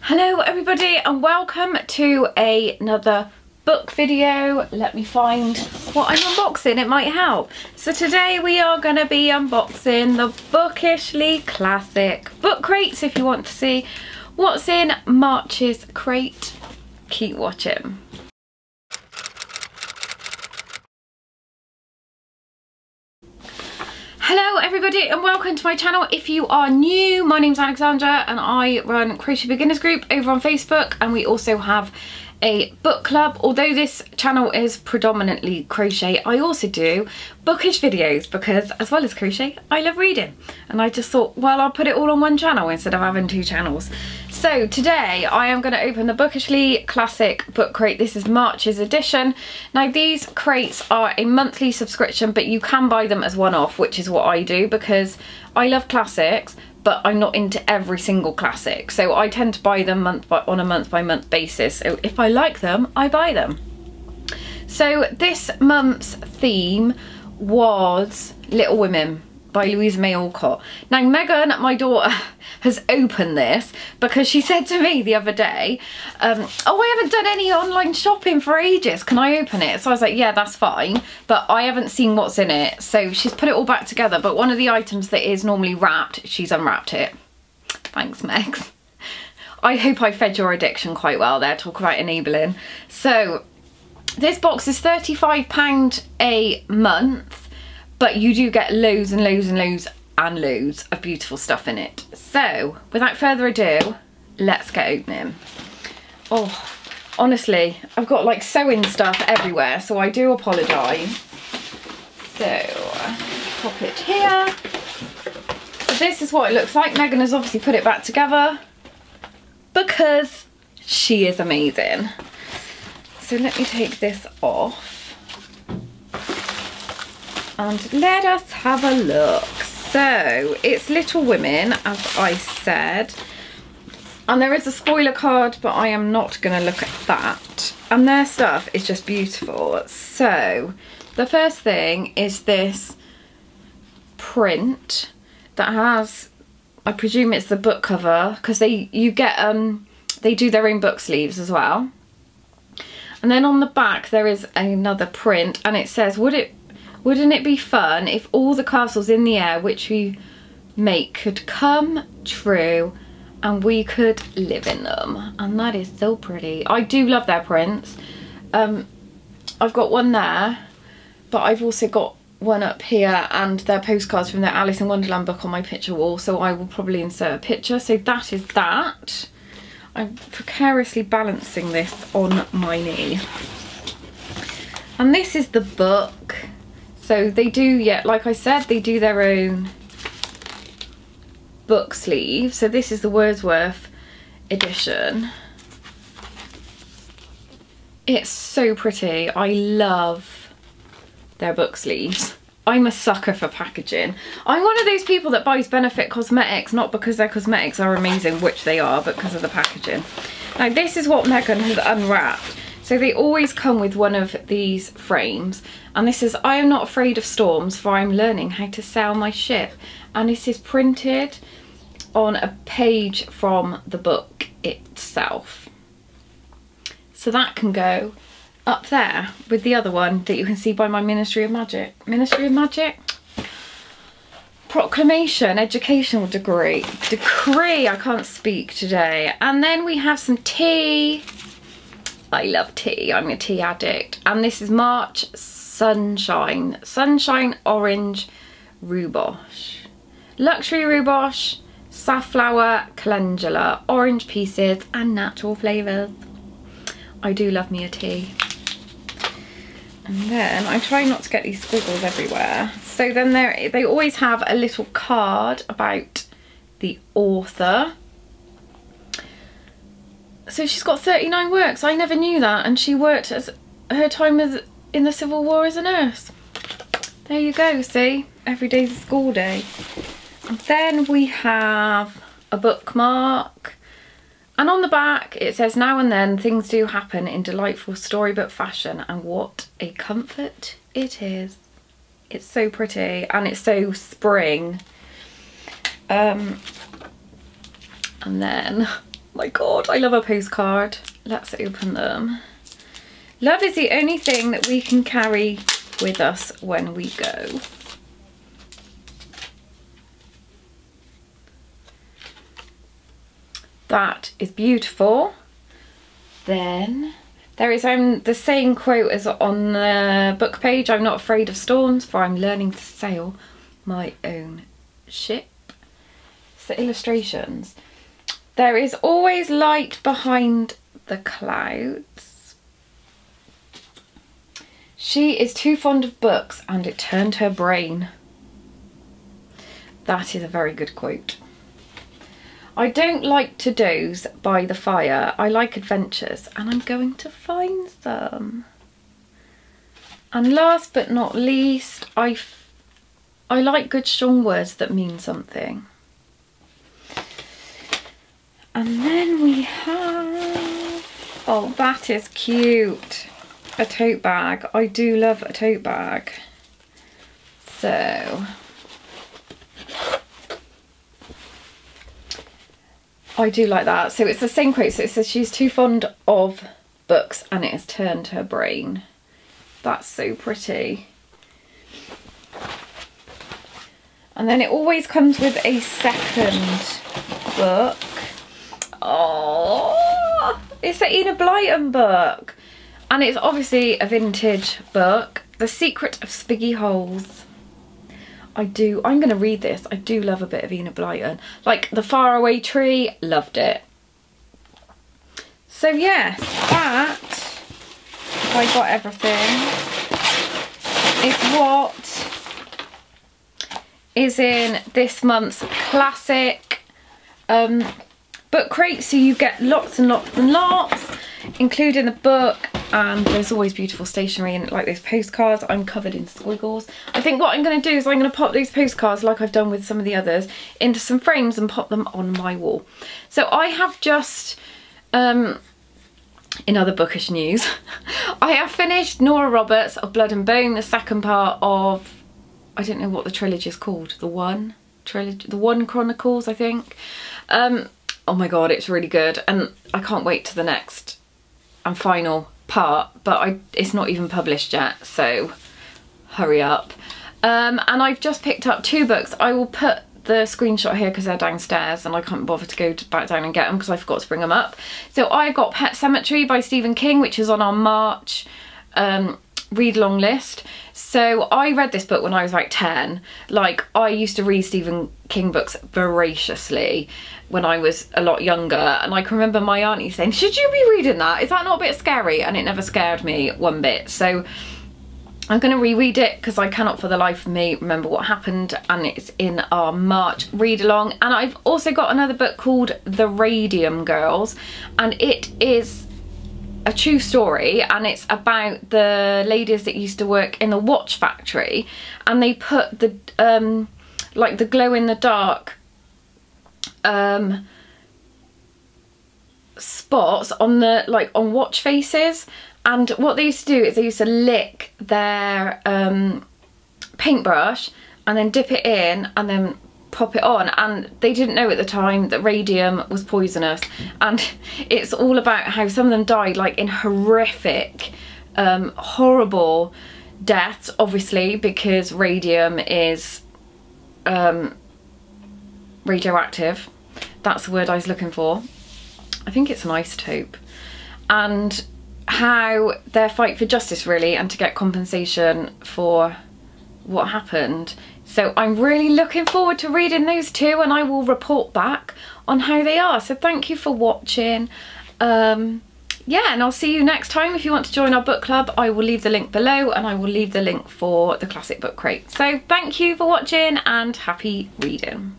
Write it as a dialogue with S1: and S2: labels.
S1: Hello everybody and welcome to another book video. Let me find what I'm unboxing, it might help. So today we are going to be unboxing the Bookishly classic book crates. If you want to see what's in March's crate, keep watching. Hello everybody and welcome to my channel. If you are new, my name's Alexandra and I run Crochet Beginners Group over on Facebook, and we also have a book club. Although this channel is predominantly crochet, I also do bookish videos because as well as crochet, I love reading. And I just thought, well, I'll put it all on one channel instead of having two channels. So today I am going to open the Bookishly Classic book crate. This is March's edition. Now these crates are a monthly subscription, but you can buy them as one-off, which is what I do because I love classics, but I'm not into every single classic. So I tend to buy them on a month-by-month basis. So if I like them, I buy them. So this month's theme was Little Women by Louisa May Alcott. Now Megan, my daughter, has opened this because she said to me the other day, oh, I haven't done any online shopping for ages, can I open it? So I was like, yeah, that's fine, but I haven't seen what's in it. So she's put it all back together, but one of the items that is normally wrapped, she's unwrapped it. Thanks, Megs. I hope I fed your addiction quite well there, talk about enabling. So this box is £35 a month, but you do get loads and loads and loads and loads of beautiful stuff in it. So without further ado, let's get opening. Oh, honestly, I've got like sewing stuff everywhere, so I do apologise. So pop it here. So this is what it looks like. Megan has obviously put it back together because she is amazing. So let me take this off and let us have a look. So it's Little Women, as I said, and there is a spoiler card, but I am not going to look at that, and their stuff is just beautiful. So the first thing is this print that has, I presume it's the book cover, because they do their own book sleeves as well. And then on the back there is another print, and it says, wouldn't it be fun if all the castles in the air which we make could come true and we could live in them? And that is so pretty. I do love their prints. I've got one there, but I've also got one up here and their postcards from their Alice in Wonderland book on my picture wall, so I will probably insert a picture. So that is that. I'm precariously balancing this on my knee. And this is the book. So they do, yeah, like I said, they do their own book sleeve. So this is the Wordsworth edition. It's so pretty. I love their book sleeves. I'm a sucker for packaging. I'm one of those people that buys Benefit cosmetics, not because their cosmetics are amazing, which they are, but because of the packaging. Now this is what Megan has unwrapped. So they always come with one of these frames, and this is, I am not afraid of storms, for I'm learning how to sail my ship. And this is printed on a page from the book itself. So that can go up there with the other one that you can see by my Ministry of Magic. Ministry of Magic? Proclamation, educational degree. Decree, I can't speak today. And then we have some tea. I love tea, I'm a tea addict. And this is March Sunshine. Sunshine Orange Rubosh. Luxury Rubosh, Safflower Calendula, orange pieces and natural flavours. I do love me a tea. And then I try not to get these squiggles everywhere. So then they always have a little card about the author. So she's got 39 works. I never knew that, and she worked as her time as in the Civil War as a nurse. There you go, see? Every day's a school day. And then we have a bookmark, and on the back it says, now and then things do happen in delightful storybook fashion, and what a comfort it is. It's so pretty and it's so spring. And then my God, I love a postcard. Let's open them. Love is the only thing that we can carry with us when we go. That is beautiful. Then there is the same quote as on the book page. I'm not afraid of storms, for I'm learning to sail my own ship. It's the illustrations. There is always light behind the clouds. She is too fond of books and it turned her brain. That is a very good quote. I don't like to doze by the fire. I like adventures and I'm going to find some. And last but not least, I like good strong words that mean something. And then we have, oh, that is cute. A tote bag. I do love a tote bag. So I do like that. So it's the same quote. So it says she's too fond of books and it has turned her brain. That's so pretty. And then it always comes with a second book. Oh, it's the Enid Blyton book. And it's obviously a vintage book. The Secret of Spiggy Holes. I'm going to read this. I do love a bit of Enid Blyton. Like The Faraway Tree, loved it. So yes, that, if I got everything, is what is in this month's classic book crate. So you get lots and lots and lots, including the book. And there's always beautiful stationery in it, like those postcards. I'm covered in squiggles. I think what I'm going to do is I'm going to pop these postcards, like I've done with some of the others, into some frames and pop them on my wall. So I have just, in other bookish news, I have finished Nora Roberts' of Blood and Bone, the second part of, I don't know what the trilogy is called, the One Chronicles, I think. Oh my God, it's really good. And I can't wait to the next and final part, but it's not even published yet, so hurry up. And I've just picked up 2 books. I will put the screenshot here because they're downstairs and I can't bother to go back down and get them because I forgot to bring them up. So I got Pet Sematary by Stephen King, which is on our March read along list. So I read this book when I was like 10. Like, I used to read Stephen King books voraciously when I was a lot younger, and I can remember my auntie saying, should you be reading that? Is that not a bit scary? And it never scared me one bit. So I'm going to reread it because I cannot for the life of me remember what happened, and it's in our March read along. And I've also got another book called The Radium Girls, and it is a true story, and it's about the ladies that used to work in the watch factory, and they put the like the glow in the dark spots on the on watch faces. And what they used to do is they used to lick their paintbrush and then dip it in and then pop it on, and they didn't know at the time that radium was poisonous. And it's all about how some of them died like in horrific horrible deaths, obviously because radium is radioactive. That's the word I was looking for. I think it's an isotope. And how their fight for justice really, and to get compensation for what happened. So I'm really looking forward to reading those 2, and I will report back on how they are. So thank you for watching. Yeah, and I'll see you next time. If you want to join our book club, I will leave the link below, and I will leave the link for the classic book crate. So thank you for watching and happy reading.